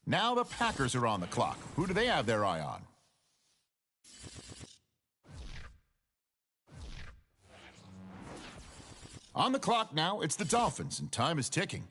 Now the Packers are on the clock. Who do they have their eye on? On the clock now, it's the Dolphins, and time is ticking.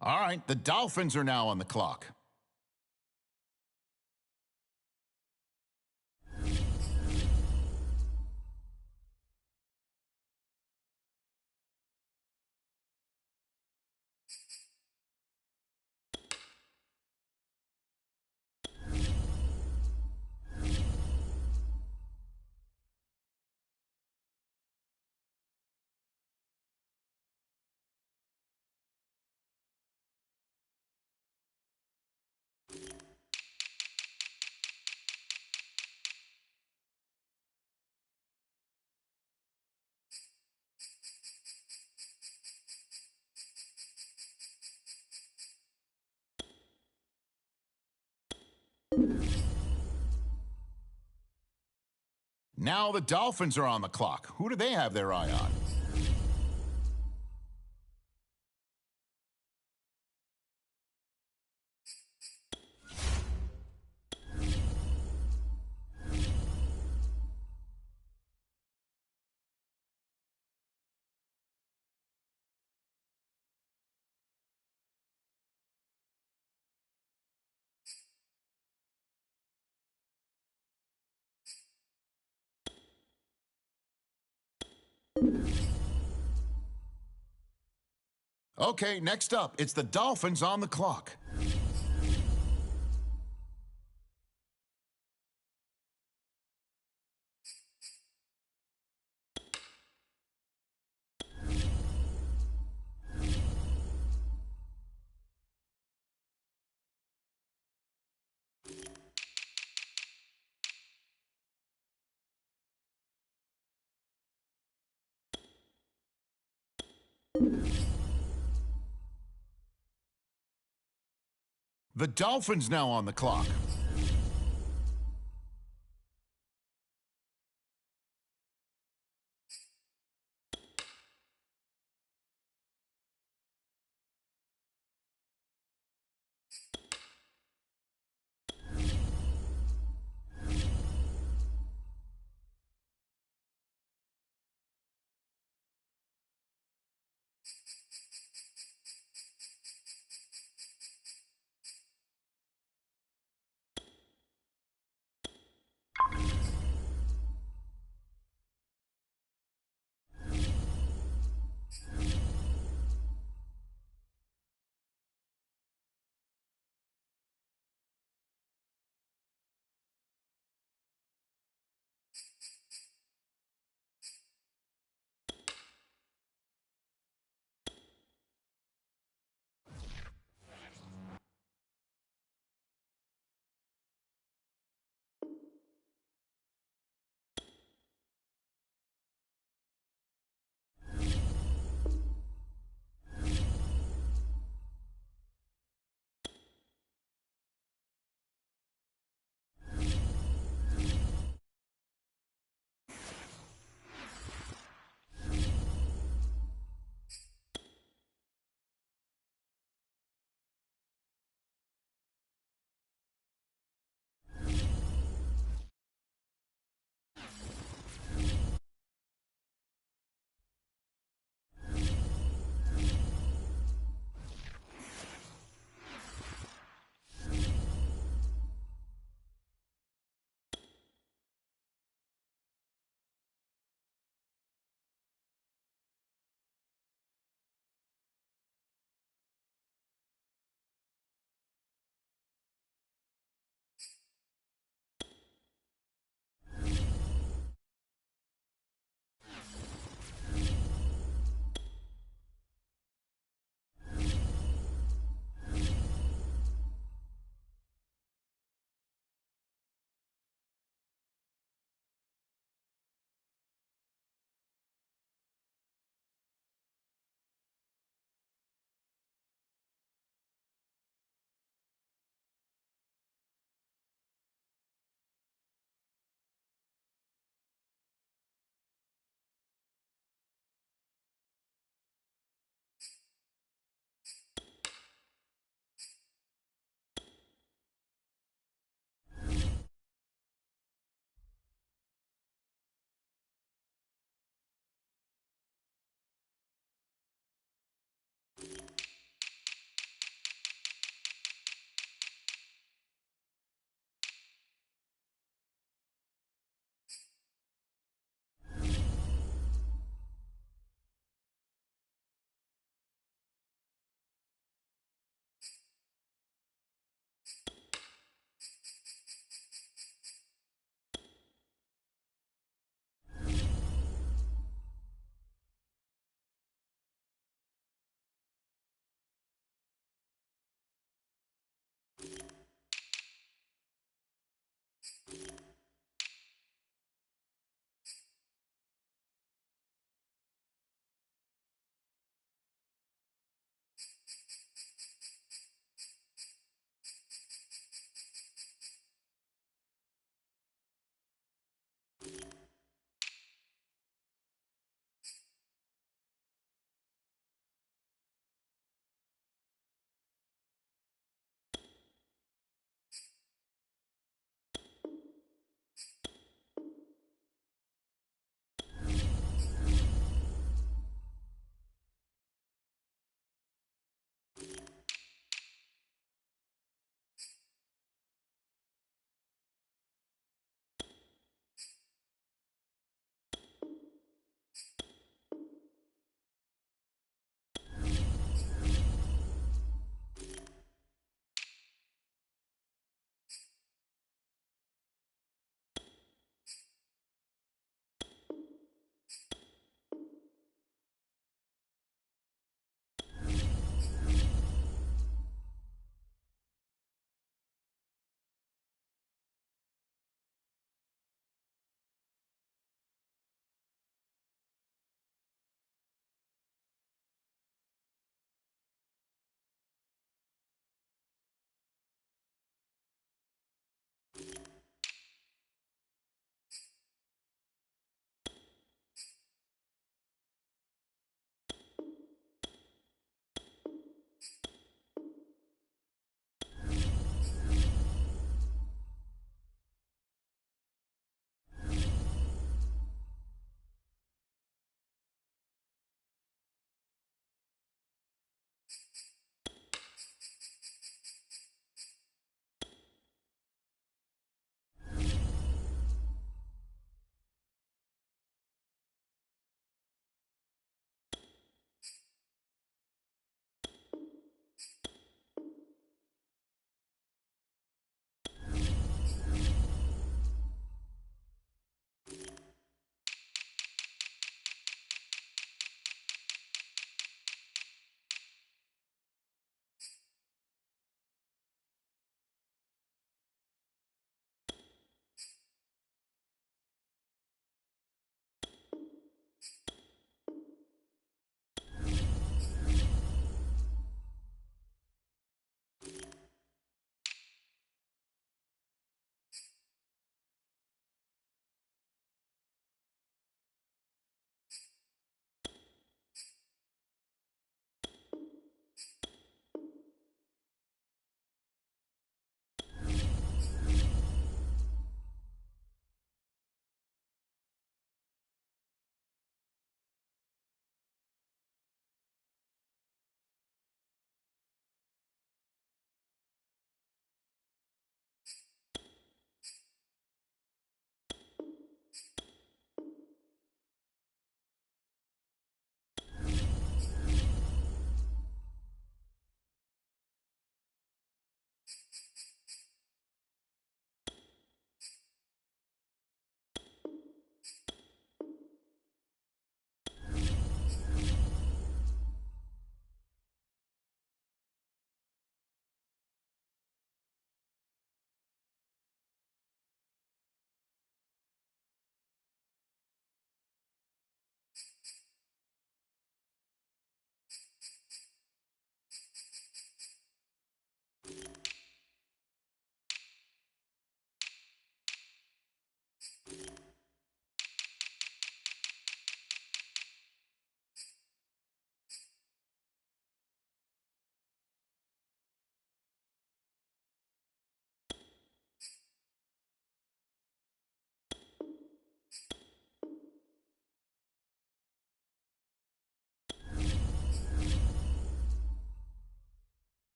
All right, the Dolphins are now on the clock. Now the Dolphins are on the clock. Who do they have their eye on? Okay, next up, it's the Dolphins on the clock. The Dolphins now on the clock.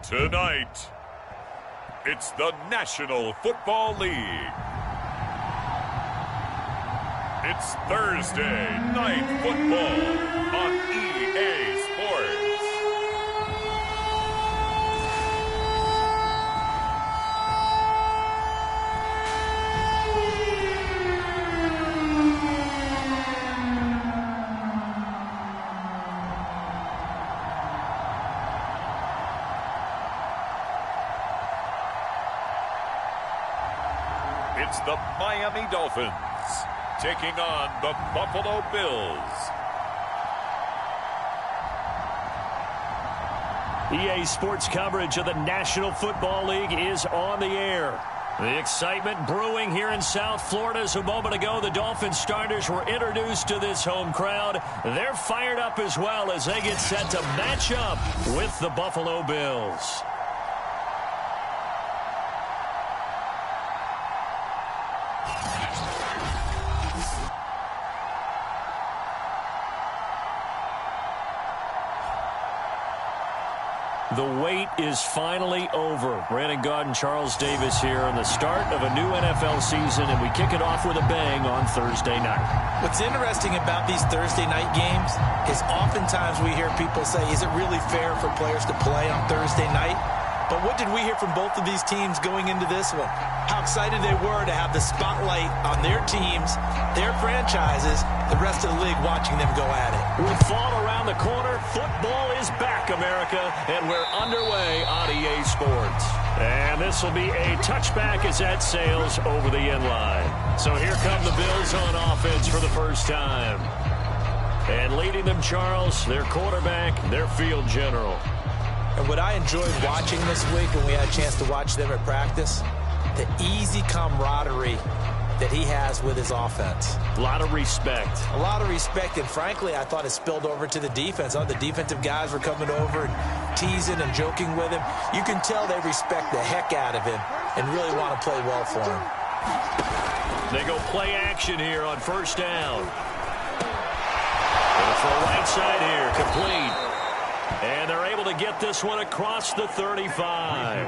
Tonight, it's the National Football League. It's Thursday Night Football on EA Sports. It's the Miami Dolphins taking on the Buffalo Bills. EA Sports coverage of the National Football League is on the air. The excitement brewing here in South Florida as a moment ago the Dolphins starters were introduced to this home crowd. They're fired up as well as they get set to match up with the Buffalo Bills. The wait is finally over. Brandon Gaud and Charles Davis here on the start of a new NFL season, and we kick it off with a bang on Thursday night. What's interesting about these Thursday night games is oftentimes we hear people say, is it really fair for players to play on Thursday night? But what did we hear from both of these teams going into this one? How excited they were to have the spotlight on their teams, their franchises, the rest of the league watching them go at it. With fall around the corner, football is back, America, and we're underway on EA Sports. And this will be a touchback as that sails over the end line. So here come the Bills on offense for the first time. And leading them, Charles, their quarterback, their field general. And what I enjoyed watching this week when we had a chance to watch them at practice, the easy camaraderie that he has with his offense. A lot of respect. A lot of respect, and frankly, I thought it spilled over to the defense. All the defensive guys were coming over and teasing and joking with him. You can tell they respect the heck out of him and really want to play well for him. They go play action here on first down. Going for a right side here, complete. And they're able to get this one across the 35.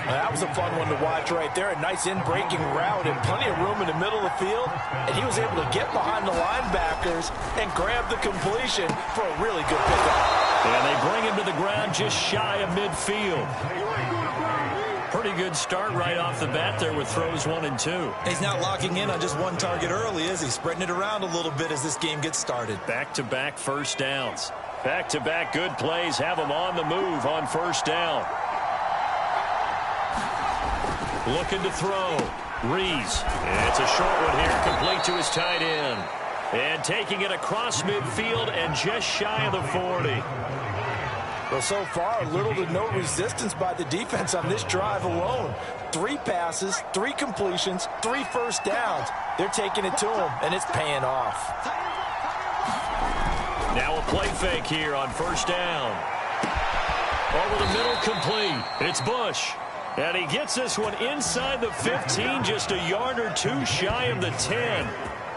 That was a fun one to watch right there. A nice in-breaking route and plenty of room in the middle of the field. And he was able to get behind the linebackers and grab the completion for a really good pickup. And they bring him to the ground just shy of midfield. Pretty good start right off the bat there with throws 1 and 2. He's not locking in on just one target early, is he? Spreading it around a little bit as this game gets started. Back-to-back first downs. Back-to-back good plays have him on the move on first down. Looking to throw. Rees. It's a short one here, complete to his tight end. And taking it across midfield and just shy of the 40. Well, so far, little to no resistance by the defense on this drive alone. 3 passes, 3 completions, 3 first downs. They're taking it to him, and it's paying off. Now a play fake here on first down. Over the middle, complete. It's Bush. And he gets this one inside the 15, just a yard or 2 shy of the 10.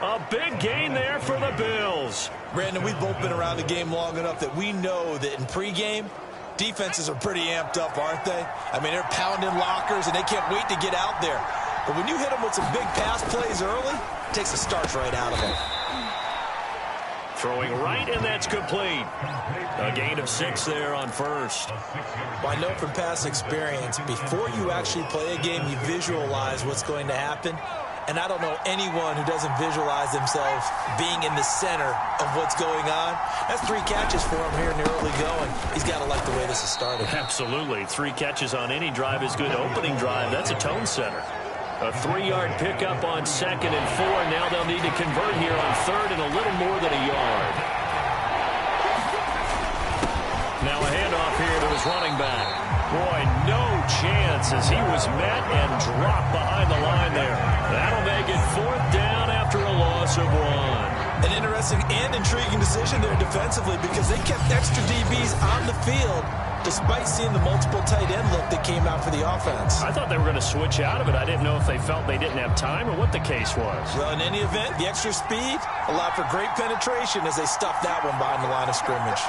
A big gain there for the Bills. Brandon, we've both been around the game long enough that we know that in pregame, defenses are pretty amped up, aren't they? I mean, they're pounding lockers, and they can't wait to get out there. But when you hit them with some big pass plays early, it takes the starch right out of them. Throwing right, and that's complete. A gain of 6 there on first. Well, I know from past experience, before you actually play a game, you visualize what's going to happen. And I don't know anyone who doesn't visualize themselves being in the center of what's going on. That's 3 catches for him here in the early going. He's got to like the way this has started. Absolutely. 3 catches on any drive is good. Opening drive, that's a tone setter. A 3-yard pickup on 2nd and 4. Now they'll need to convert here on 3rd and a little more than a yard. Now a handoff here to his running back. Boy, no chance as he was met and dropped behind the line there. That'll make it 4th down after a loss of 1. An interesting and intriguing decision there defensively because they kept extra DBs on the field despite seeing the multiple tight end look that came out for the offense. I thought they were going to switch out of it. I didn't know if they felt they didn't have time or what the case was. Well, in any event, the extra speed allowed for great penetration as they stuffed that one behind the line of scrimmage.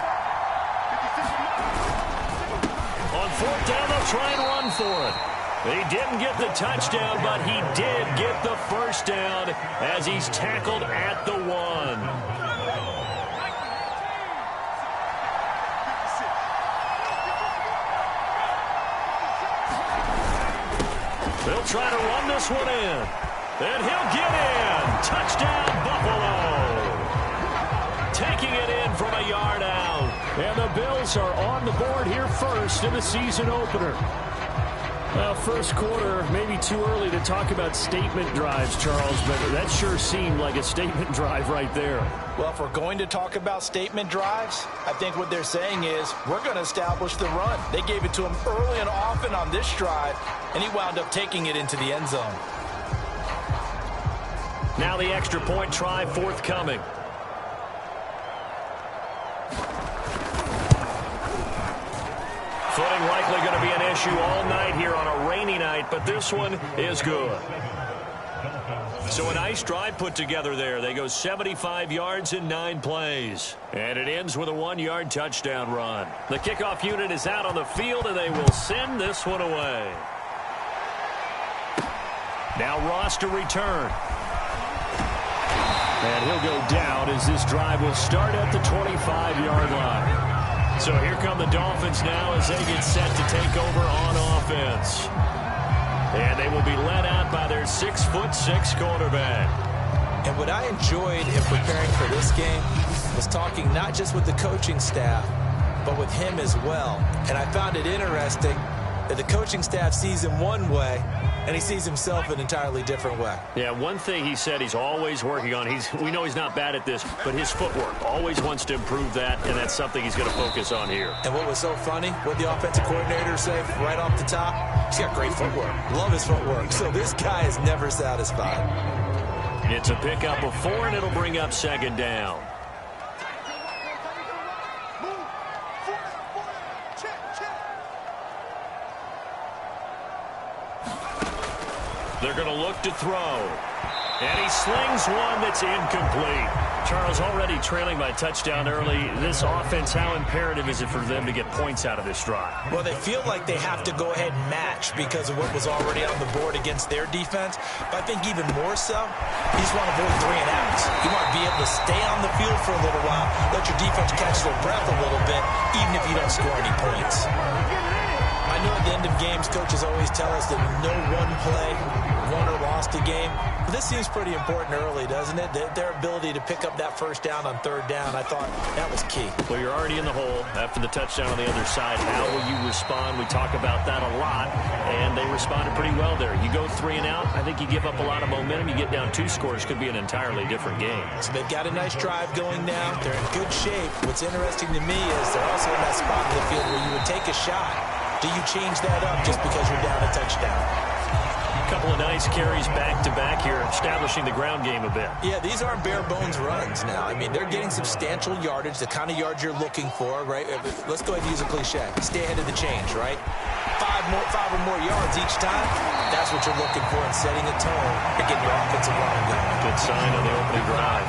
fourth down, they'll try and run for it. He didn't get the touchdown, but he did get the first down as he's tackled at the 1. They'll try to run this one in. And he'll get in. Touchdown, Buffalo. Taking it in from a yard out. And the Bills are on the board here first in the season opener. Well, first quarter, maybe too early to talk about statement drives, Charles, but that sure seemed like a statement drive right there. Well, if we're going to talk about statement drives, I think what they're saying is we're going to establish the run. They gave it to him early and often on this drive, and he wound up taking it into the end zone. Now the extra point try forthcoming. Footing likely going to be an issue all night here on a rainy night, but this one is good. So a nice drive put together there. They go 75 yards in 9 plays. And it ends with a 1-yard touchdown run. The kickoff unit is out on the field, and they will send this one away. Now Ross to return. And he'll go down as this drive will start at the 25-yard line. So here come the Dolphins now as they get set to take over on offense. And they will be led out by their 6'6" quarterback. And what I enjoyed in preparing for this game was talking not just with the coaching staff, but with him as well. And I found it interesting that the coaching staff sees him one way, and he sees himself an entirely different way. Yeah, one thing he said he's always working on, we know he's not bad at this, but his footwork, always wants to improve that, and that's something he's going to focus on here. And what was so funny, what the offensive coordinator said right off the top, he's got great footwork. Love his footwork. So this guy is never satisfied. It's a pickup of 4, and it'll bring up 2nd down. They're going to look to throw. And he slings one that's incomplete. Charles, already trailing by touchdown early. This offense, how imperative is it for them to get points out of this drive? Well, they feel like they have to go ahead and match because of what was already on the board against their defense. But I think even more so, you just want to avoid 3 and outs. You want to be able to stay on the field for a little while, let your defense catch their breath a little bit, even if you don't score any points. I know at the end of games, coaches always tell us that no one play won or lost a game. But this seems pretty important early, doesn't it? Their ability to pick up that first down on 3rd down, I thought that was key. Well, you're already in the hole after the touchdown on the other side. How will you respond? We talk about that a lot, and they responded pretty well there. You go 3 and out, I think you give up a lot of momentum. You get down 2 scores, could be an entirely different game. So they've got a nice drive going now. They're in good shape. What's interesting to me is they're also in that spot of the field where you would take a shot. Do you change that up just because you're down a touchdown? A couple of nice carries back-to-back here, establishing the ground game a bit. Yeah, these aren't bare-bones runs now. I mean, they're getting substantial yardage, the kind of yards you're looking for, right? Let's go ahead and use a cliche. Stay ahead of the change, right? 5 or more yards each time. That's what you're looking for in setting a tone to get your offensive line going. Good sign on the opening drive.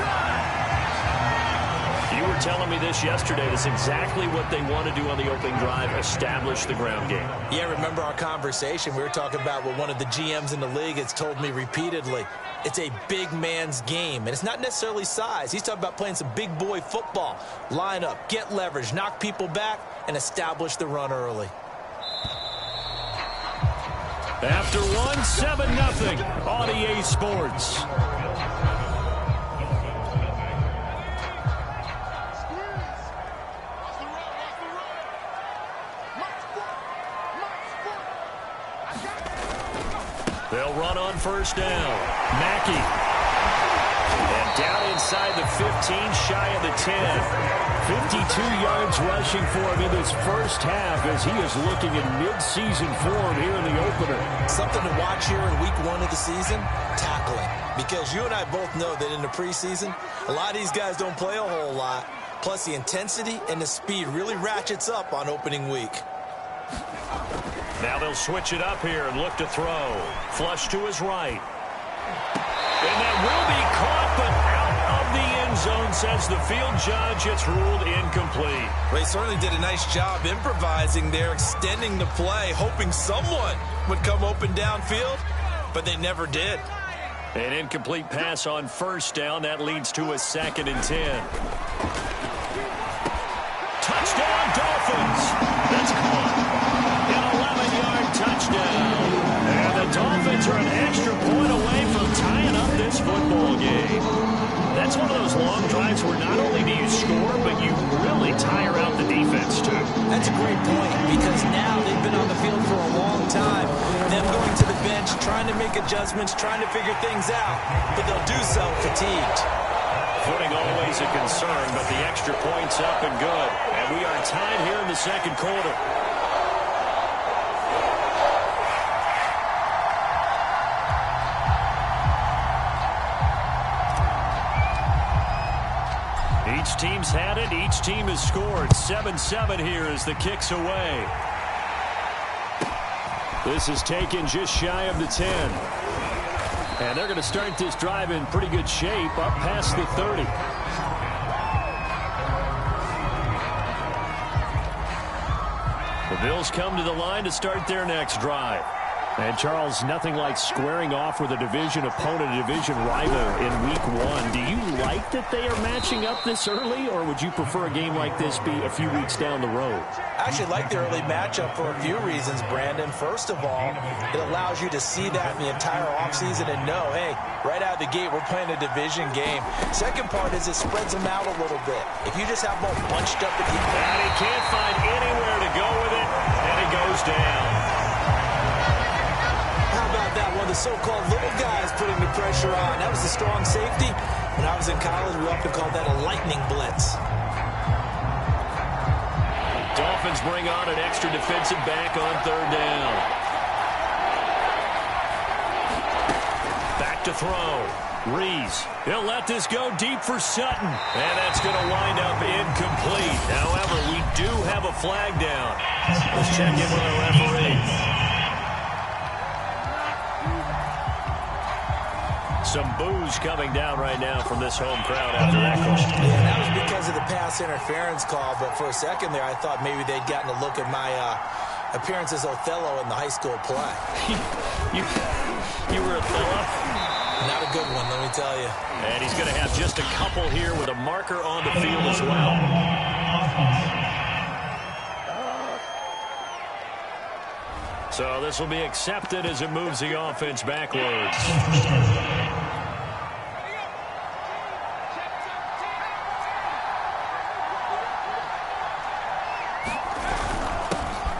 You were telling me this yesterday. That's exactly what they want to do on the opening drive, establish the ground game. Yeah, remember our conversation? We were talking about what one of the GMs in the league has told me repeatedly. It's a big man's game, and it's not necessarily size. He's talking about playing some big boy football. Line up, get leverage, knock people back, and establish the run early. After 1, 7-0 on EA Sports. They'll run on 1st down. Mackey. And down inside the 15, shy of the 10. 52 yards rushing for him in this first half as he is looking in mid-season form here in the opener. Something to watch here in week 1 of the season, tackling. Because you and I both know that in the preseason, a lot of these guys don't play a whole lot. Plus the intensity and the speed really ratchets up on opening week. Now they'll switch it up here and look to throw. Flush to his right. And that will be caught, but out of the end zone says the field judge, it's ruled incomplete. They certainly did a nice job improvising there, extending the play, hoping someone would come open downfield, but they never did. An incomplete pass on first down. That leads to a 2nd and 10. Touchdown, Dolphins. That's caught. An 11-yard touchdown. And the Dolphins are an extra point away from tying up this football game. That's one of those long drives where not only do you score, but you really tire out the defense, too. That's a great point, because now they've been on the field for a long time. Them going to the bench, trying to make adjustments, trying to figure things out, but they'll do so fatigued. Footing always a concern, but the extra point's up and good. And we are tied here in the second quarter. Each team's had it. Each team has scored. 7-7 here as the kick's away. This is taken just shy of the 10. And they're going to start this drive in pretty good shape, up past the 30. The Bills come to the line to start their next drive. And, Charles, nothing like squaring off with a division opponent, a division rival in Week 1. Do you like that they are matching up this early, or would you prefer a game like this be a few weeks down the road? I actually like the early matchup for a few reasons, Brandon. First of all, it allows you to see that in the entire offseason and know, hey, right out of the gate, we're playing a division game. Second part is it spreads them out a little bit. If you just have them all bunched up at the end. And he can't find anywhere to go with it, and it goes down. That one of the so-called little guys putting the pressure on. That was the strong safety. When I was in college, we often called that a lightning blitz. Dolphins bring on an extra defensive back on 3rd down. Back to throw. Rees. He'll let this go deep for Sutton. And that's going to wind up incomplete. However, we do have a flag down. Let's check in with the referee. Some boos coming down right now from this home crowd after that call. Yeah, that was because of the pass interference call, but for a second there I thought maybe they'd gotten a look at my appearance as Othello in the high school play. you were Othello? Not a good one, let me tell you. And he's going to have just a couple here with a marker on the field as well. So this will be accepted as it moves the offense backwards.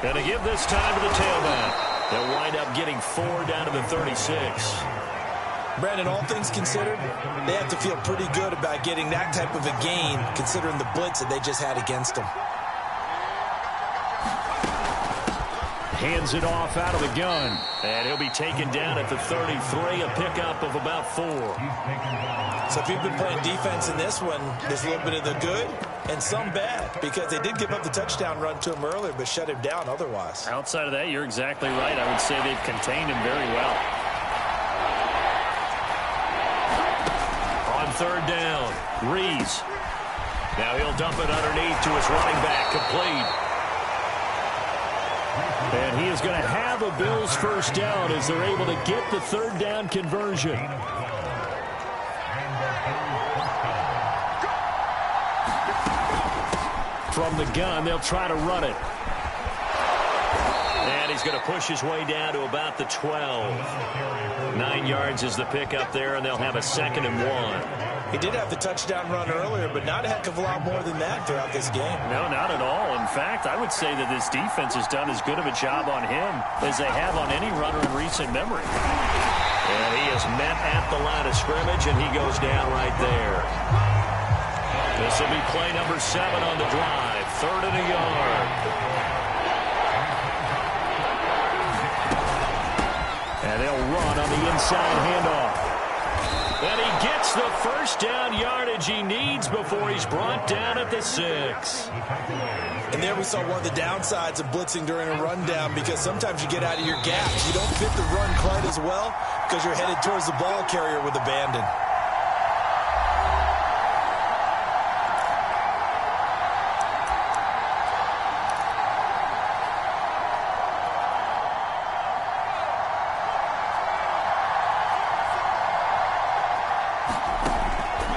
Going to give this time to the tailback. They'll wind up getting 4 down to the 36. Brandon, all things considered, they have to feel pretty good about getting that type of a gain, considering the blitz that they just had against them. Hands it off out of the gun. And he'll be taken down at the 33, a pickup of about 4. So if you've been playing defense in this one, there's a little bit of the good and some bad, because they did give up the touchdown run to him earlier, but shut him down otherwise. Outside of that, you're exactly right. I would say they've contained him very well. On 3rd down, Rees. Now he'll dump it underneath to his running back, complete. And he is going to have a Bills first down as they're able to get the 3rd down conversion. From the gun, they'll try to run it. And he's going to push his way down to about the 12. 9 yards is the pickup there, and they'll have a 2nd and 1. He did have the touchdown run earlier, but not a heck of a lot more than that throughout this game. No, not at all. In fact, I would say that this defense has done as good of a job on him as they have on any runner in recent memory. And he is met at the line of scrimmage, and he goes down right there. This will be play number 7 on the drive. 3rd and a yard. And they'll run on the inside handoff. And he gets the first down yardage he needs before he's brought down at the 6. And there we saw one of the downsides of blitzing during a rundown, because sometimes you get out of your gaps. You don't fit the run quite as well because you're headed towards the ball carrier with abandon.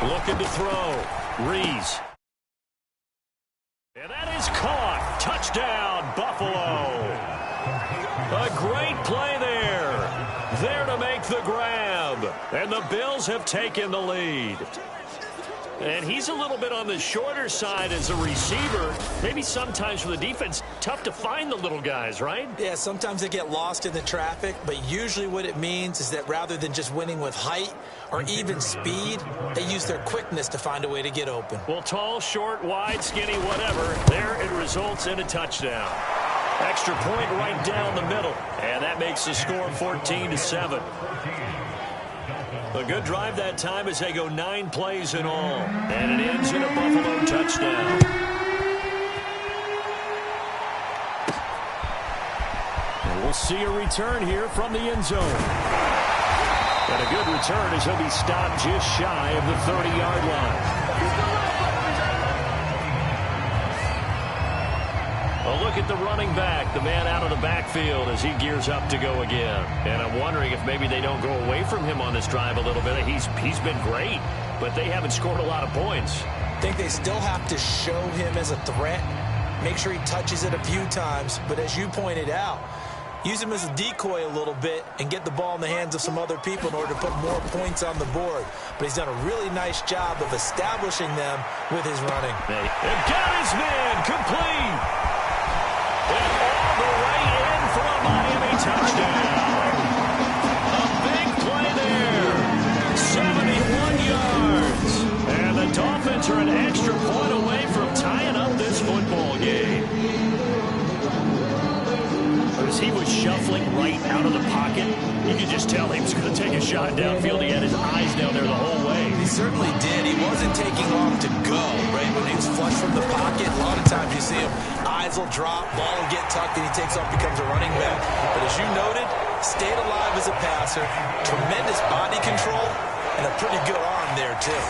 Looking to throw. Rees. And that is caught. Touchdown, Buffalo. A great play there. There to make the grab. And the Bills have taken the lead. And he's a little bit on the shorter side as a receiver. Maybe sometimes for the defense, tough to find the little guys, right? Yeah, sometimes they get lost in the traffic, but usually what it means is that rather than just winning with height or even speed, they use their quickness to find a way to get open. Well, tall, short, wide, skinny, whatever, there it results in a touchdown. Extra point right down the middle, and that makes the score 14-7. A good drive that time as they go 9 plays in all. And it ends in a Buffalo touchdown. And we'll see a return here from the end zone. And a good return as he'll be stopped just shy of the 30-yard line. A look at the running back, the man out of the backfield as he gears up to go again. And I'm wondering if maybe they don't go away from him on this drive a little bit. He's been great, but they haven't scored a lot of points. I think they still have to show him as a threat, make sure he touches it a few times. But as you pointed out, use him as a decoy a little bit and get the ball in the hands of some other people in order to put more points on the board. But he's done a really nice job of establishing them with his running. They've got his man complete. And all the way in for a Miami touchdown. A big play there. 71 yards. And the Dolphins are an extra point away from tying up this football game. As he was shuffling right out of the pocket, you could just tell he was going to take a shot downfield. He had his eyes down there the whole way. He certainly did. He wasn't taking off to go, right? When he was flush from the pocket, a lot of times you see him, eyes will drop, ball will get tucked, and he takes off, becomes a running back. But as you noted, stayed alive as a passer, tremendous body control, and a pretty good arm there, too.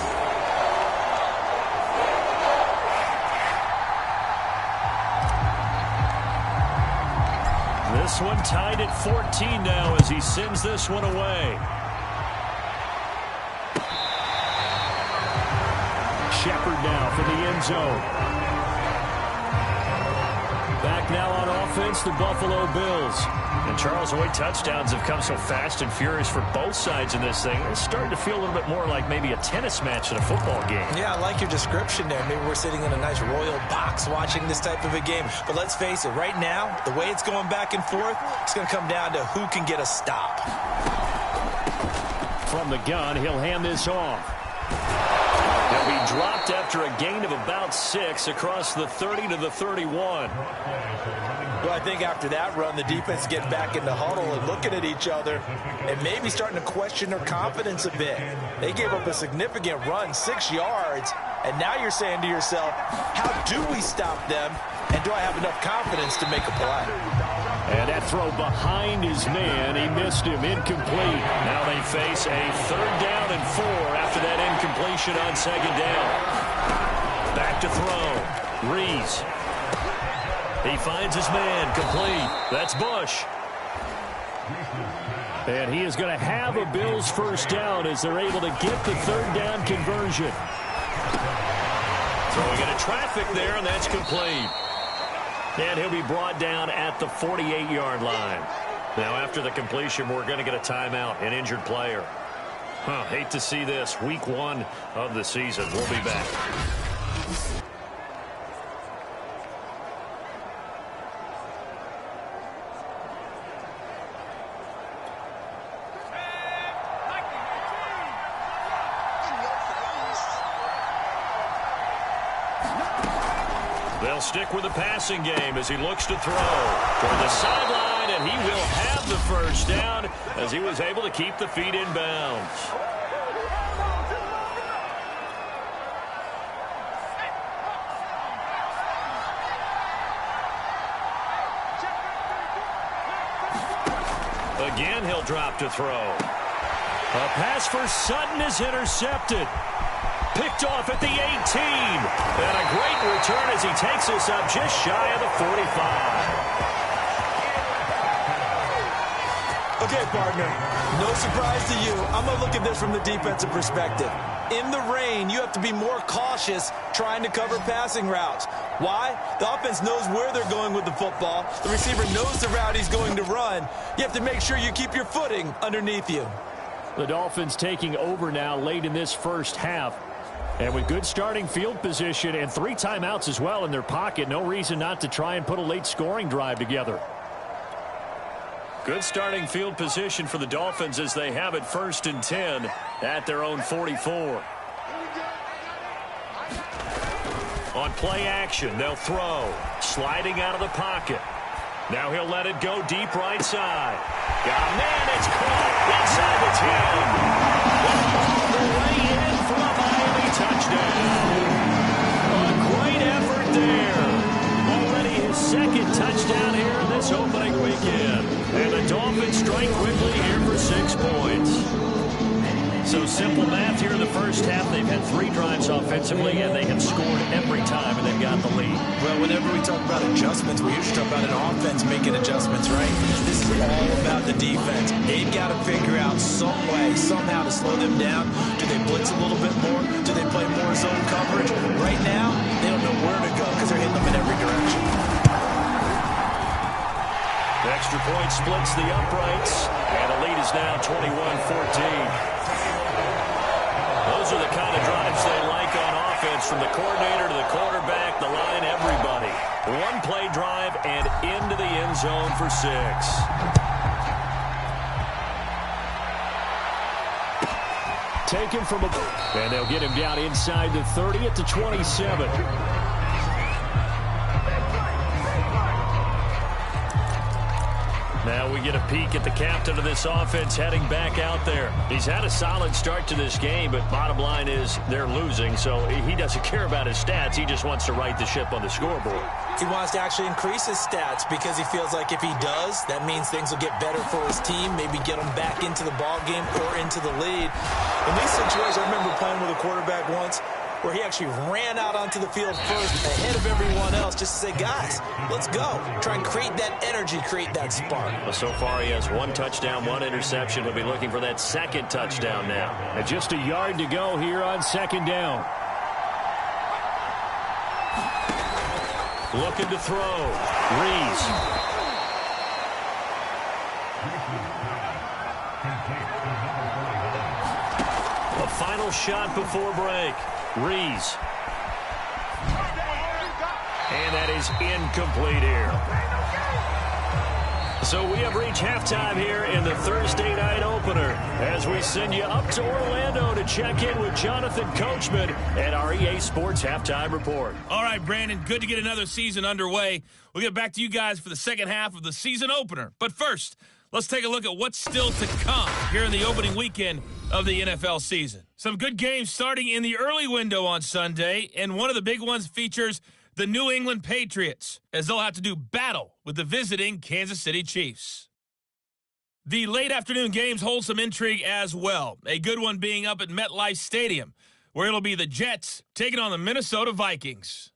This one tied at 14 now as he sends this one away. Shepard now for the end zone. Back now on offense, the Buffalo Bills. And Charles, the way touchdowns have come so fast and furious for both sides in this thing, it's starting to feel a little bit more like maybe a tennis match than a football game. Yeah, I like your description there. Maybe we're sitting in a nice royal box watching this type of a game. But let's face it, right now, the way it's going back and forth, it's going to come down to who can get a stop. From the gun, he'll hand this off. He'll be dropped after a gain of about 6 across the 30 to the 31. Well, I think after that run, the defense get back in the huddle and looking at each other and maybe starting to question their confidence a bit. They gave up a significant run, 6 yards, and now you're saying to yourself, how do we stop them, and do I have enough confidence to make a play? And that throw behind his man, he missed him, incomplete. Now they face a 3rd down and 4 after that incompletion on 2nd down. Back to throw. Rees. He finds his man, complete. That's Bush. And he is going to have a Bills first down as they're able to get the 3rd down conversion. Throwing into traffic there, and that's complete. And he'll be brought down at the 48-yard line. Now, after the completion, we're going to get a timeout, an injured player. Hate to see this. Week 1 of the season. We'll be back. They'll stick with the passing game as he looks to throw toward the sideline, and he will have the first down as he was able to keep the feet in bounds. Again, he'll drop to throw. A pass for Sutton is intercepted. Picked off at the 18. And a great return as he takes us up just shy of the 45. Okay, partner, no surprise to you. I'm going to look at this from the defensive perspective. In the rain, you have to be more cautious trying to cover passing routes. Why? The offense knows where they're going with the football. The receiver knows the route he's going to run. You have to make sure you keep your footing underneath you. The Dolphins taking over now late in this first half. And with good starting field position and 3 timeouts as well in their pocket, no reason not to try and put a late scoring drive together. Good starting field position for the Dolphins as they have it 1st and 10 at their own 44. On play action, they'll throw. Sliding out of the pocket. Now he'll let it go deep right side. Got a man, it's caught inside the 10. The way in for a Miami touchdown. A great effort there. Already his 2nd touchdown here in this opening weekend. And the Dolphins strike quickly here for 6 points. So simple math here in the first half. They've had 3 drives offensively, and they have scored every time, and they've got the lead. Well, whenever we talk about adjustments, we usually talk about an offense making adjustments, right? This is all about the defense. They've got to figure out some way, somehow to slow them down. Do they blitz a little bit more? Do they play more zone coverage? Right now, they don't know where to go because they're hitting them in every direction. The extra point splits the uprights, and the lead is now 21-14. Those are the kind of drives they like on offense, from the coordinator to the quarterback, the line, everybody. 1-play drive and into the end zone for 6. Taken from and they'll get him down inside the 30 at the 27. Now we get a peek at the captain of this offense heading back out there. He's had a solid start to this game, but bottom line is they're losing, so he doesn't care about his stats. He just wants to right the ship on the scoreboard. He wants to actually increase his stats because he feels like if he does, that means things will get better for his team, maybe get them back into the ball game or into the lead. In these situations, I remember playing with a quarterback once where he actually ran out onto the field first ahead of everyone else just to say, guys, let's go. Try and create that energy, create that spark. Well, so far he has 1 touchdown, 1 interception. He'll be looking for that 2nd touchdown now. And just a yard to go here on 2nd down. Looking to throw. Rees. A final shot before break. Rees. And that is incomplete here. So we have reached halftime here in the Thursday night opener as we send you up to Orlando to check in with Jonathan Coachman at our EA Sports Halftime Report. All right, Brandon, good to get another season underway. We'll get back to you guys for the second half of the season opener. But first, let's take a look at what's still to come here in the opening weekend of the NFL season. Some good games starting in the early window on Sunday, and one of the big ones features the New England Patriots, as they'll have to do battle with the visiting Kansas City Chiefs. The late afternoon games hold some intrigue as well, a good one being up at MetLife Stadium, where it'll be the Jets taking on the Minnesota Vikings.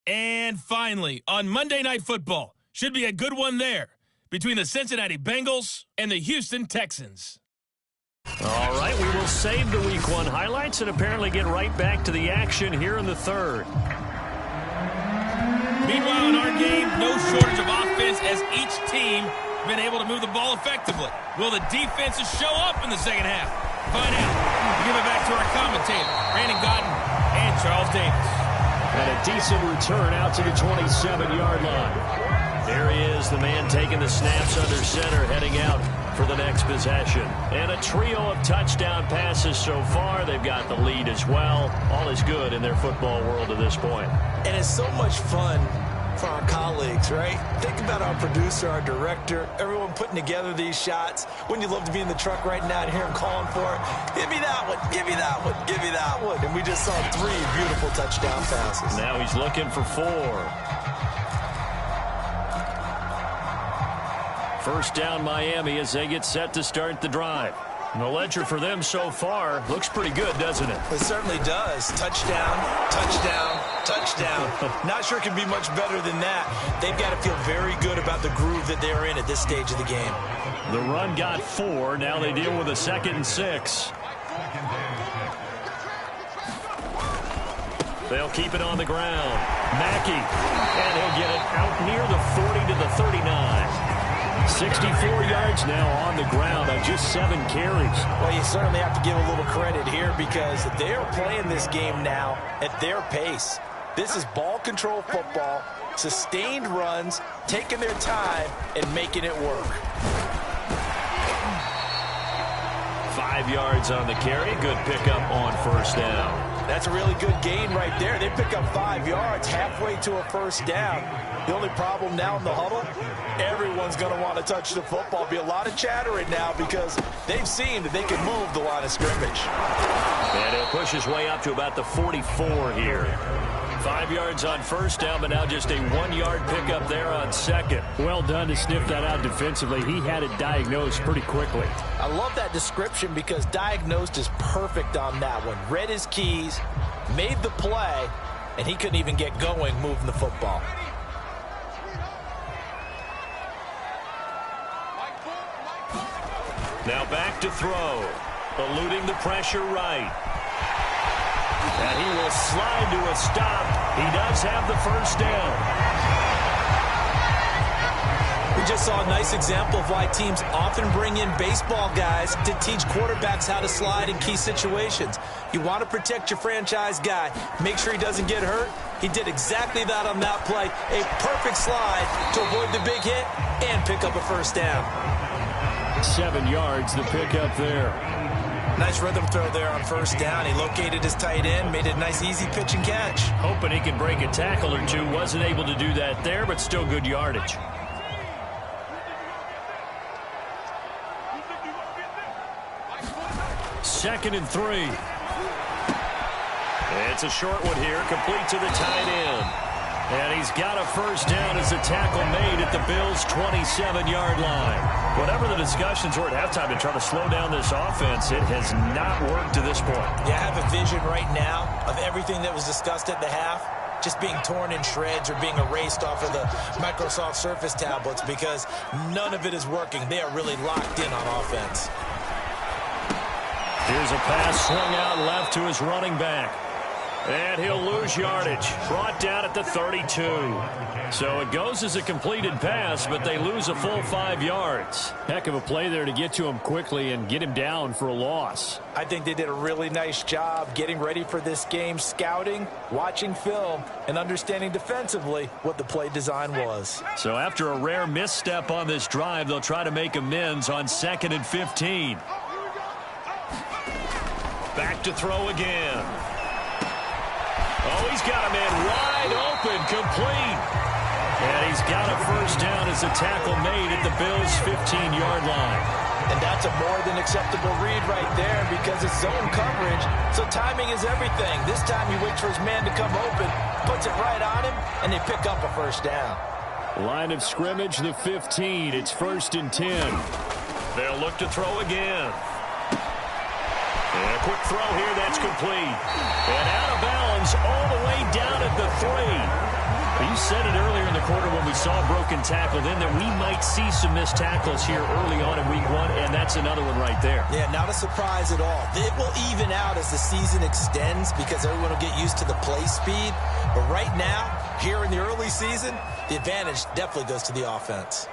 And finally, on Monday Night Football, should be a good one there, between the Cincinnati Bengals and the Houston Texans. All right, we will save the Week 1 highlights and apparently get right back to the action here in the 3rd. Meanwhile, in our game, no shortage of offense as each team has been able to move the ball effectively. Will the defenses show up in the second half? Find out. We'll give it back to our commentator, Brandon Godden and Charles Davis. And a decent return out to the 27-yard line. There he is, the man taking the snaps under center, heading out for the next possession. And a trio of touchdown passes so far. They've got the lead as well. All is good in their football world at this point. And it's so much fun for our colleagues, right? Think about our producer, our director, everyone putting together these shots. Wouldn't you love to be in the truck right now and hear him calling for it? Give me that one, give me that one, give me that one. And we just saw 3 beautiful touchdown passes. Now he's looking for 4. First down Miami as they get set to start the drive. And the ledger for them so far looks pretty good, doesn't it? It certainly does. Touchdown, touchdown, touchdown. Not sure it can be much better than that. They've got to feel very good about the groove that they're in at this stage of the game. The run got 4. Now they deal with a 2nd and 6. They'll keep it on the ground. Mackey, and he'll get it out near the 40 to the 39. 64 yards now on the ground on just 7 carries. Well, you certainly have to give a little credit here because they're playing this game now at their pace. This is ball control football, sustained runs, taking their time and making it work. 5 yards on the carry. Good pickup on first down. That's a really good gain right there. They pick up 5 yards halfway to a first down. The only problem now in the huddle, everyone's going to want to touch the football. Be a lot of chattering now because they've seen that they can move the line of scrimmage. And he'll push his way up to about the 44 here. 5 yards on first down, but now just a 1-yard pickup there on second. Well done to sniff that out defensively. He had it diagnosed pretty quickly. I love that description because diagnosed is perfect on that one. Read his keys, made the play, and he couldn't even get going moving the football. Now back to throw. Eluding the pressure right. And he will slide to a stop. He does have the first down. We just saw a nice example of why teams often bring in baseball guys to teach quarterbacks how to slide in key situations. You want to protect your franchise guy. Make sure he doesn't get hurt. He did exactly that on that play. A perfect slide to avoid the big hit and pick up a first down. 7 yards, the pickup there. Nice rhythm throw there on first down. He located his tight end, made it a nice easy pitch and catch. Hoping he can break a tackle or two. Wasn't able to do that there, but still good yardage. Second and 3. It's a short one here, complete to the tight end. And he's got a first down as the tackle made at the Bills' 27-yard line. Whatever the discussions were at halftime to try to slow down this offense, it has not worked to this point. Yeah, I have a vision right now of everything that was discussed at the half just being torn in shreds or being erased off of the Microsoft Surface tablets because none of it is working. They are really locked in on offense. Here's a pass swung out left to his running back. And he'll lose yardage. Brought down at the 32. So it goes as a completed pass, but they lose a full 5 yards. Heck of a play there to get to him quickly and get him down for a loss. I think they did a really nice job getting ready for this game, scouting, watching film, and understanding defensively what the play design was. So after a rare misstep on this drive, they'll try to make amends on 2nd and 15. Back to throw again. Oh, he's got a man wide open, complete. And he's got a first down as the tackle made at the Bills' 15-yard line. And that's a more than acceptable read right there because it's zone coverage, so timing is everything. This time he waits for his man to come open, puts it right on him, and they pick up a first down. Line of scrimmage, the 15. It's 1st and 10. They'll look to throw again. And a quick throw here, that's complete. And out of bounds all the way down at the 3. You said it earlier in the quarter when we saw a broken tackle then that we might see some missed tackles here early on in week 1, and that's another one right there. Yeah, not a surprise at all. It will even out as the season extends because everyone will get used to the play speed. But right now, here in the early season, the advantage definitely goes to the offense.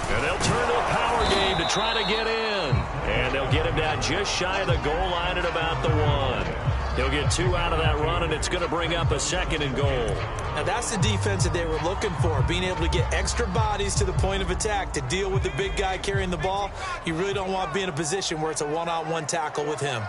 And they'll turn to a power game to try to get in. And they'll get him down just shy of the goal line at about the 1. He'll get 2 out of that run, and it's going to bring up a 2nd and goal. Now, that's the defense that they were looking for, being able to get extra bodies to the point of attack to deal with the big guy carrying the ball. You really don't want to be in a position where it's a one-on-one tackle with him.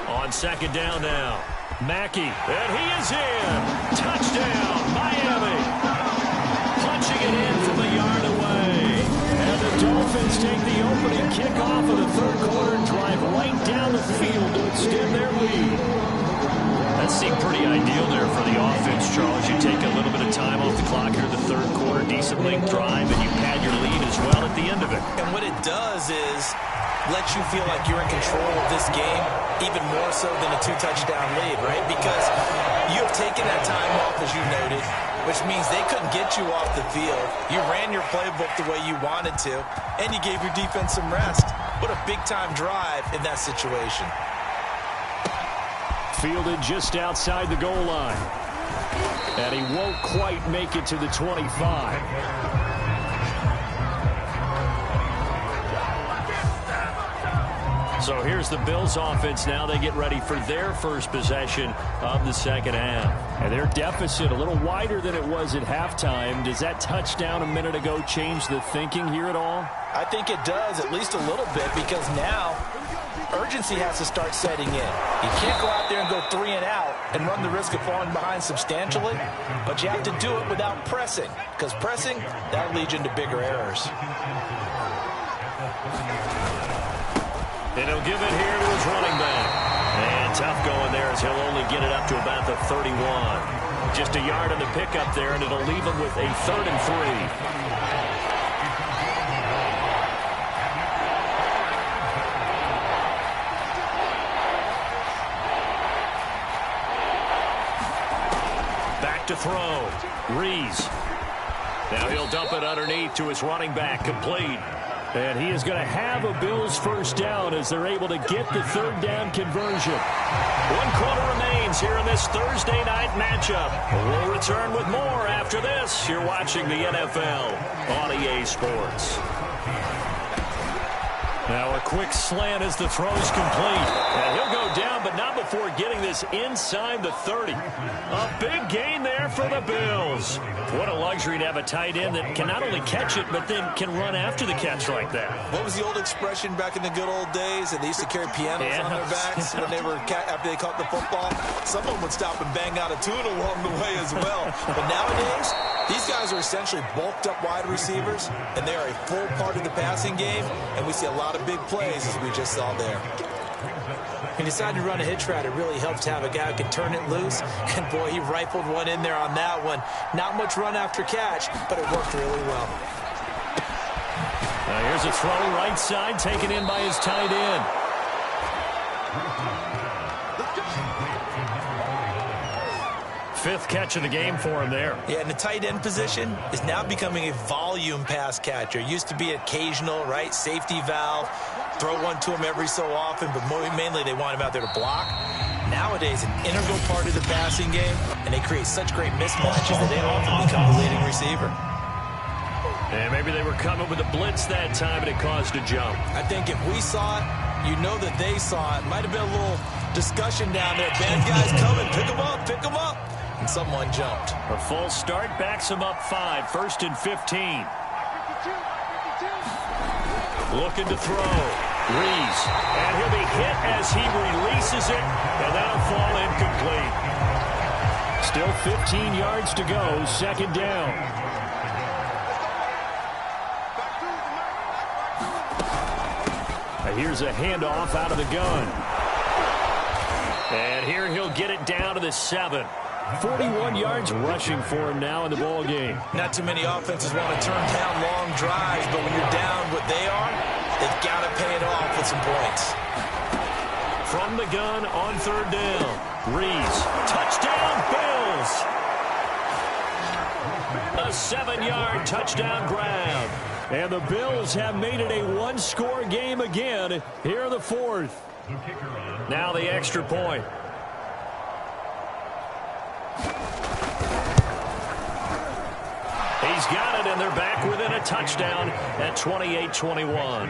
On 2nd down now. Mackey, and he is in. Touchdown, Miami. Punching it in from a yard away. And the Dolphins take the opening kickoff of the 3rd quarter and drive right down the field to extend their lead. That That seemed pretty ideal there for the offense, Charles. You take a little bit of time off the clock here in the third quarter, decent length drive, and you pad your lead as well at the end of it. And what it does is let you feel like you're in control of this game, even more so than a 2-touchdown lead, right? Because you have taken that time off, as you noted, which means they couldn't get you off the field. You ran your playbook the way you wanted to, and you gave your defense some rest. What a big-time drive in that situation. Fielded just outside the goal line. And he won't quite make it to the 25. So here's the Bills offense now. They get ready for their first possession of the second half. And their deficit a little wider than it was at halftime. Does that touchdown a minute ago change the thinking here at all? I think it does, at least a little bit, because now urgency has to start setting in. You can't go out there and go 3 and out and run the risk of falling behind substantially, but you have to do it without pressing, because pressing, that'll lead you into bigger errors. And he'll give it here to his running back. And tough going there as he'll only get it up to about the 31. Just a yard on the pickup there, and it'll leave him with a 3rd and 3. To throw. Rees. Now he'll dump it underneath to his running back. Complete. And he is going to have a Bills first down as they're able to get the 3rd down conversion. 1 quarter remains here in this Thursday night matchup. We'll return with more after this. You're watching the NFL on EA Sports. Now a quick slant as the throw's complete. And he'll go down, but not before getting this inside the 30. A big gain there for the Bills. What a luxury to have a tight end that can not only catch it, but then can run after the catch like that. What was the old expression back in the good old days? That they used to carry pianos on their backs when they were after they caught the football. Someone would stop and bang out a tune along the way as well. But nowadays, these guys are essentially bulked up wide receivers, and they are a full part of the passing game, and we see a lot of big plays as we just saw there. He decided to run a hitch route. It really helps to have a guy who can turn it loose. And, boy, he rifled one in there on that one. Not much run after catch, but it worked really well. Now here's a throw right side taken in by his tight end. Fifth catch of the game for him there. Yeah, and the tight end position is now becoming a volume pass catcher. Used to be occasional, right? Safety valve. Throw one to him every so often, but mainly they want him out there to block. Nowadays, an integral part of the passing game, and they create such great mismatches that they often become the leading receiver. And maybe they were coming with a blitz that time, and it caused a jump. I think if we saw it, you know that they saw it. Might have been a little discussion down there. Bad guys coming. Pick them up. Pick them up. And someone jumped. A false start backs him up 5. 1st and 15. Looking to throw. Rees. And he'll be hit as he releases it. And that'll fall incomplete. Still 15 yards to go. 2nd down. Here's a handoff out of the gun. And here he'll get it down to the 7. 41 yards rushing for him now in the ball game. Not too many offenses want to turn down long drives, but when you're down what they are, they've got to pay it off with some points. From the gun on 3rd down. Rees. Touchdown, Bills. A 7-yard touchdown grab. And the Bills have made it a one-score game again here in the 4th. Now the extra point. He's got it, and they're back within a touchdown at 28-21.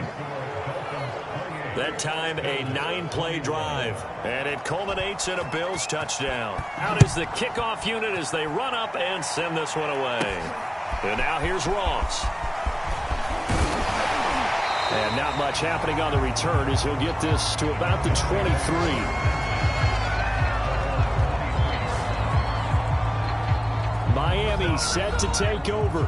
That time, a 9-play drive, and it culminates in a Bills touchdown. Out is the kickoff unit as they run up and send this one away. And now here's Ross. And not much happening on the return as he'll get this to about the 23. Miami set to take over.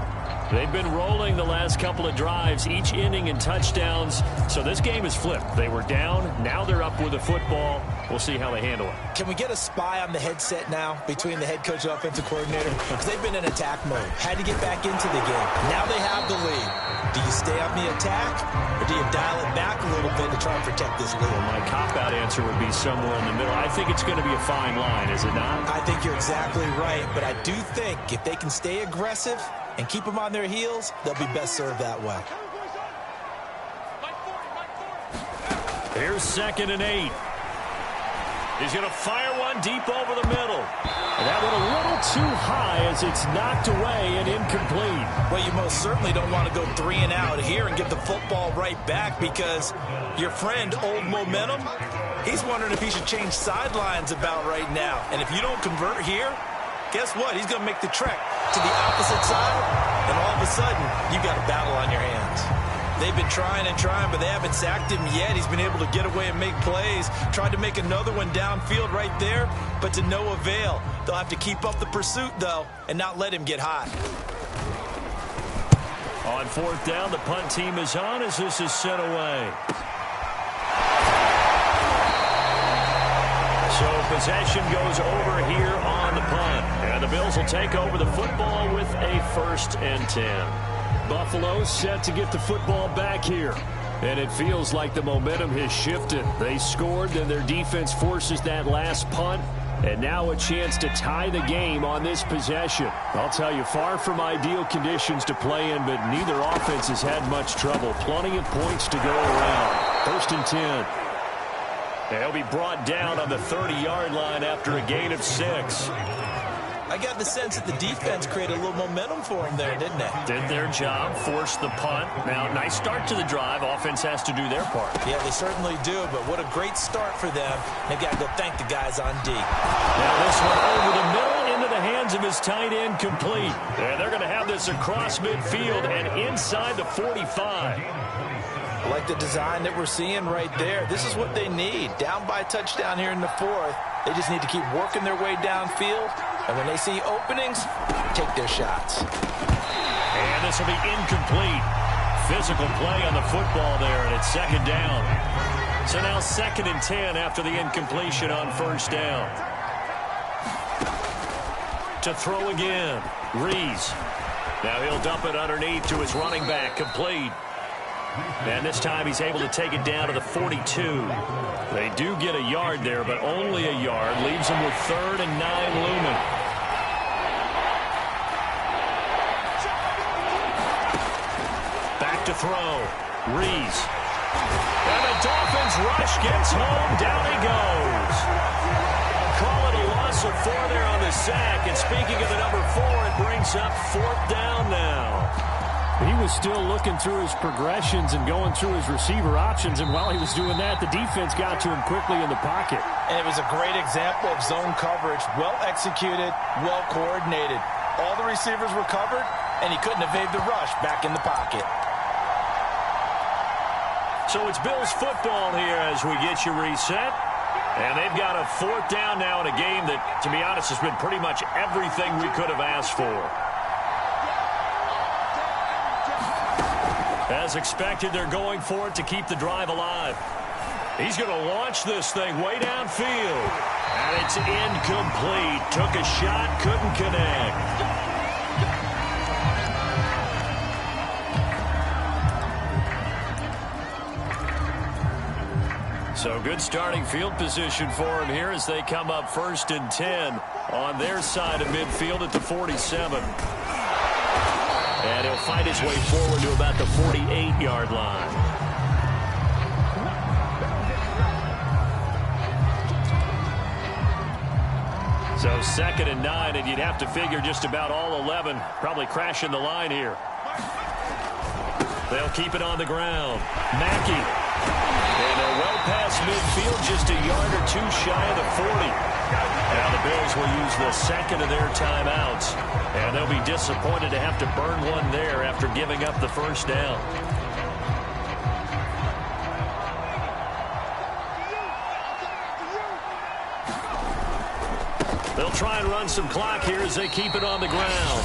They've been rolling the last couple of drives, each inning in touchdowns. So this game is flipped. They were down. Now they're up with the football. We'll see how they handle it. Can we get a spy on the headset now between the head coach and offensive coordinator? Because they've been in attack mode. Had to get back into the game. Now they have the lead. Do you stay on the attack, or do you dial it back a little bit to try and protect this lead? Well, my cop-out answer would be somewhere in the middle. I think it's going to be a fine line, is it not? I think you're exactly right, but I do think if they can stay aggressive and keep them on their heels, they'll be best served that way. Here's 2nd and 8. He's going to fire one deep over the middle. And that one a little too high as it's knocked away and incomplete. Well, you most certainly don't want to go 3 and out here and give the football right back, because your friend, Old Momentum, he's wondering if he should change sidelines about right now. And if you don't convert here, guess what? He's going to make the trek to the opposite side, and all of a sudden, you got a battle on your hands. They've been trying and trying, but they haven't sacked him yet. He's been able to get away and make plays. Tried to make another one downfield right there, but to no avail. They'll have to keep up the pursuit, though, and not let him get hot. On 4th down, the punt team is on as this is sent away. So possession goes over here on the punt. And the Bills will take over the football with a 1st and 10. Buffalo set to get the football back here. And it feels like the momentum has shifted. They scored, then their defense forces that last punt. And now a chance to tie the game on this possession. I'll tell you, far from ideal conditions to play in, but neither offense has had much trouble. Plenty of points to go around. 1st and 10. They'll be brought down on the 30-yard line after a gain of 6. I got the sense that the defense created a little momentum for them there, didn't they? Did their job, forced the punt. Now, nice start to the drive. Offense has to do their part. Yeah, they certainly do, but what a great start for them. They've got to go thank the guys on D. Now this one over the middle into the hands of his tight end, complete. And they're going to have this across midfield and inside the 45. I like the design that we're seeing right there. This is what they need. Down by a touchdown here in the 4th. They just need to keep working their way downfield. And when they see openings, take their shots. And this will be incomplete. Physical play on the football there, and it's 2nd down. So now 2nd and 10 after the incompletion on 1st down. To throw again, Rees. Now he'll dump it underneath to his running back, complete. And this time he's able to take it down to the 42. They do get a yard there, but only a yard. Leaves them with 3rd and 9 looming. Back to throw. Rees. And the Dolphins rush gets home. Down he goes. Call it a loss of 4 there on the sack. And speaking of the number 4, it brings up 4th down now. He was still looking through his progressions and going through his receiver options, and while he was doing that, the defense got to him quickly in the pocket. And it was a great example of zone coverage. Well executed, well coordinated. All the receivers were covered, and he couldn't evade the rush back in the pocket. So it's Bills football here as we get you reset. And they've got a 4th down now in a game that, to be honest, has been pretty much everything we could have asked for. As expected, they're going for it to keep the drive alive. He's going to launch this thing way downfield. And it's incomplete. Took a shot, couldn't connect. So good starting field position for him here as they come up 1st and 10 on their side of midfield at the 47. And he'll fight his way forward to about the 48-yard line. So 2nd and 9, and you'd have to figure just about all 11 probably crashing the line here. They'll keep it on the ground. Mackey. And they're well past midfield, just a yard or 2 shy of the 40. Now the Bills will use the 2nd of their timeouts. And they'll be disappointed to have to burn one there after giving up the 1st down. They'll try and run some clock here as they keep it on the ground.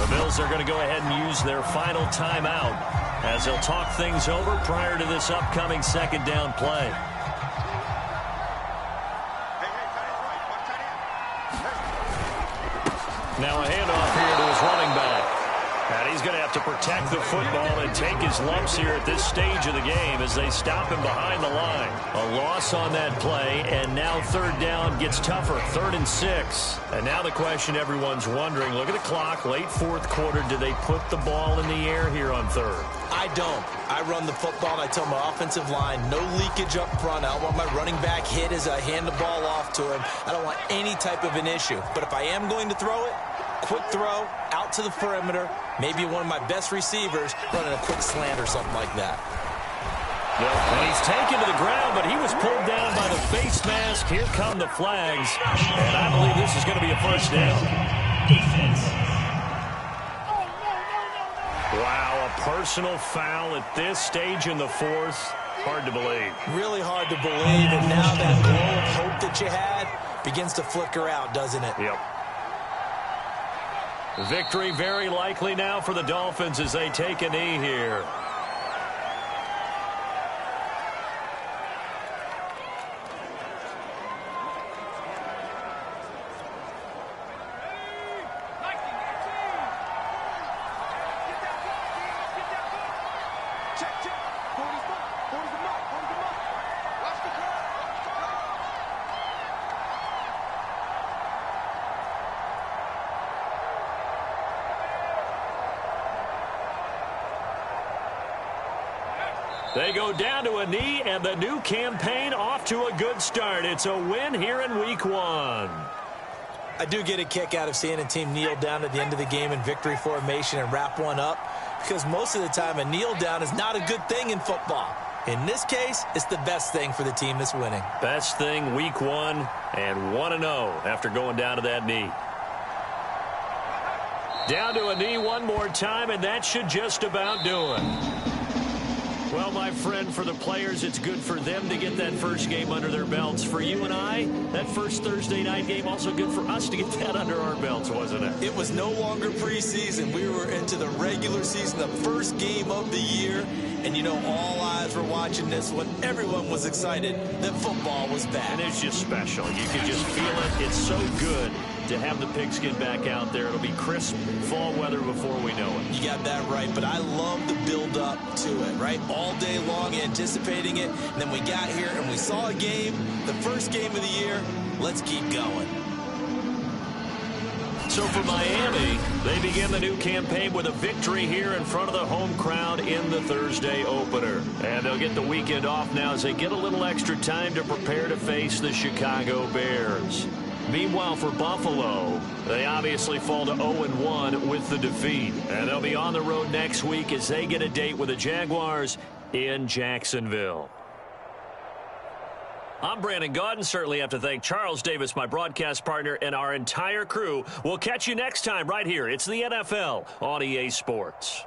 The Bills are going to go ahead and use their final timeout as they'll talk things over prior to this upcoming second down play. Now a handoff here to his running back. And he's going to have to protect the football and take his lumps here at this stage of the game as they stop him behind the line. A loss on that play, and now third down gets tougher, 3rd and 6. And now the question everyone's wondering, look at the clock, late fourth quarter, do they put the ball in the air here on third? I don't. I run the football, and I tell my offensive line, no leakage up front. I don't want my running back hit as I hand the ball off to him. I don't want any type of an issue. But if I am going to throw it, quick throw, out to the perimeter, maybe one of my best receivers running a quick slant or something like that. And he's taken to the ground, but he was pulled down by the face mask. Here come the flags, and I believe this is going to be a first down. Wow, a personal foul at this stage in the fourth. Hard to believe. Really hard to believe, and now that glow of hope that you had begins to flicker out, doesn't it? Yep. Victory very likely now for the Dolphins as they take a knee here. They go down to a knee, and the new campaign off to a good start. It's a win here in week 1. I do get a kick out of seeing a team kneel down at the end of the game in victory formation and wrap one up, because most of the time a kneel down is not a good thing in football. In this case, it's the best thing for the team that's winning. Best thing week 1 and 1-0 after going down to that knee. Down to a knee one more time, and that should just about do it. Well, my friend, for the players, it's good for them to get that first game under their belts. For you and I, that first Thursday night game, also good for us to get that under our belts, wasn't it? It was no longer preseason. We were into the regular season, the first game of the year. And, you know, all eyes were watching this one. Everyone was excited that football was back. And it's just special. You can just feel it. It's so good to have the pigskin back out there. It'll be crisp fall weather before we know it. You got that right, but I love the build-up to it, right? All day long anticipating it, and then we got here and we saw a game, the first game of the year. Let's keep going. So for Miami, they begin the new campaign with a victory here in front of the home crowd in the Thursday opener. And they'll get the weekend off now as they get a little extra time to prepare to face the Chicago Bears. Meanwhile, for Buffalo, they obviously fall to 0-1 with the defeat. And they'll be on the road next week as they get a date with the Jaguars in Jacksonville. I'm Brandon Gaudin. Certainly have to thank Charles Davis, my broadcast partner, and our entire crew. We'll catch you next time right here. It's the NFL on EA Sports.